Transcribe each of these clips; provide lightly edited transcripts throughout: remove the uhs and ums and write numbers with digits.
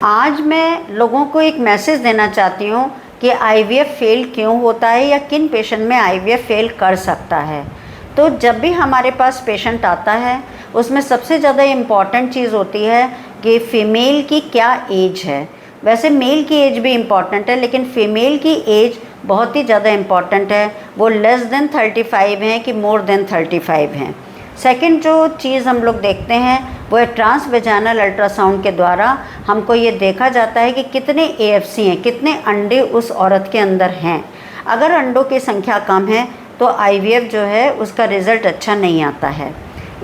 आज मैं लोगों को एक मैसेज देना चाहती हूँ कि आईवीएफ फेल क्यों होता है या किन पेशेंट में आईवीएफ फेल कर सकता है। तो जब भी हमारे पास पेशेंट आता है उसमें सबसे ज़्यादा इम्पॉर्टेंट चीज़ होती है कि फ़ीमेल की क्या एज है। वैसे मेल की एज भी इम्पॉर्टेंट है, लेकिन फ़ीमेल की एज बहुत ही ज़्यादा इम्पॉर्टेंट है। वो लेस देन 35 हैं कि मोर देन 35 हैं। सेकंड जो चीज़ हम लोग देखते हैं वो है ट्रांस वेजाइनल अल्ट्रासाउंड के द्वारा हमको ये देखा जाता है कि कितने एएफसी हैं, कितने अंडे उस औरत के अंदर हैं। अगर अंडों की संख्या कम है तो आईवीएफ जो है उसका रिज़ल्ट अच्छा नहीं आता है।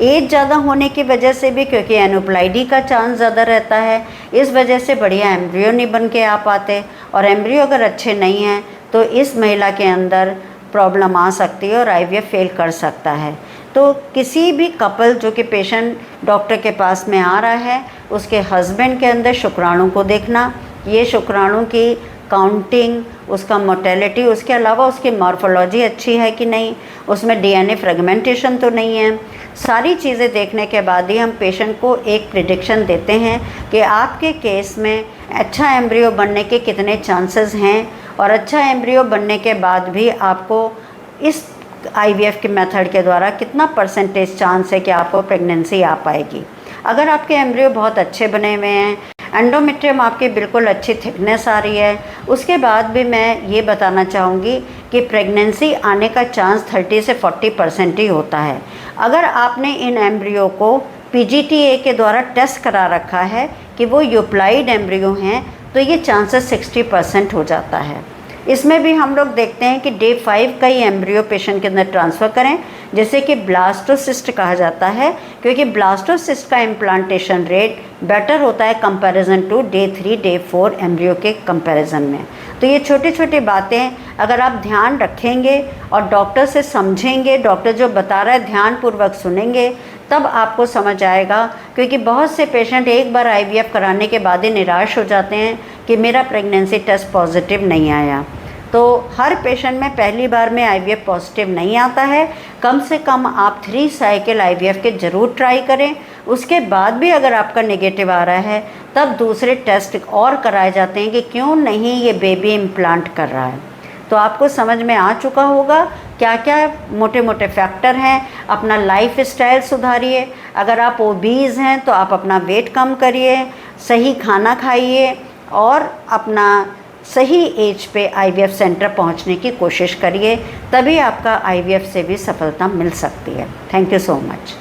एज ज़्यादा होने की वजह से भी, क्योंकि एनोप्लाइडी का चांस ज़्यादा रहता है, इस वजह से बढ़िया एम्ब्रियो नहीं बन के आ पाते, और एम्ब्रियो अगर अच्छे नहीं हैं तो इस महिला के अंदर प्रॉब्लम आ सकती है और आईवीएफ फेल कर सकता है। तो किसी भी कपल जो कि पेशेंट डॉक्टर के पास में आ रहा है, उसके हस्बैंड के अंदर शुक्राणु को देखना, ये शुक्राणु की काउंटिंग, उसका मोटेलिटी, उसके अलावा उसकी मॉर्फोलॉजी अच्छी है कि नहीं, उसमें डीएनए फ्रेगमेंटेशन तो नहीं है। सारी चीज़ें देखने के बाद ही हम पेशेंट को एक प्रिडिक्शन देते हैं कि आपके केस में अच्छा एम्ब्रियो बनने के कितने चांसेस हैं, और अच्छा एम्ब्रियो बनने के बाद भी आपको इस आईवीएफ के मेथड के द्वारा कितना परसेंटेज चांस है कि आपको प्रेगनेंसी आ पाएगी। अगर आपके एम्ब्रियो बहुत अच्छे बने हुए हैं, एंडोमेट्रियम आपकी बिल्कुल अच्छी थिकनेस आ रही है, उसके बाद भी मैं ये बताना चाहूँगी कि प्रेगनेंसी आने का चांस 30 से 40% ही होता है। अगर आपने इन एम्ब्रियो को पीजीटीए के द्वारा टेस्ट करा रखा है कि वो यूप्लाइड एम्ब्रियो हैं, तो ये चांसेस 60% हो जाता है। इसमें भी हम लोग देखते हैं कि डे 5 का ही एम्ब्रियो पेशेंट के अंदर ट्रांसफ़र करें, जिसे कि ब्लास्टोसिस्ट कहा जाता है, क्योंकि ब्लास्टोसिस्ट का इम्प्लांटेशन रेट बेटर होता है comparison to day 3 day 4 embryo के कंपैरिजन में। तो ये छोटी छोटी बातें अगर आप ध्यान रखेंगे और डॉक्टर से समझेंगे, डॉक्टर जो बता रहा है ध्यानपूर्वक सुनेंगे, तब आपको समझ आएगा। क्योंकि बहुत से पेशेंट एक बार आईवीएफ कराने के बाद ही निराश हो जाते हैं कि मेरा प्रेगनेंसी टेस्ट पॉजिटिव नहीं आया। तो हर पेशेंट में पहली बार में आईवीएफ पॉजिटिव नहीं आता है। कम से कम आप 3 साइकिल आईवीएफ के ज़रूर ट्राई करें। उसके बाद भी अगर आपका नेगेटिव आ रहा है तब दूसरे टेस्ट और कराए जाते हैं कि क्यों नहीं ये बेबी इम्प्लांट कर रहा है। तो आपको समझ में आ चुका होगा क्या क्या मोटे मोटे फैक्टर हैं। अपना लाइफ स्टाइल सुधारिए। अगर आप ओबीज़ हैं तो आप अपना वेट कम करिए, सही खाना खाइए और अपना सही एज पे आईवीएफ सेंटर पहुंचने की कोशिश करिए, तभी आपका आईवीएफ से भी सफलता मिल सकती है। Thank you so much.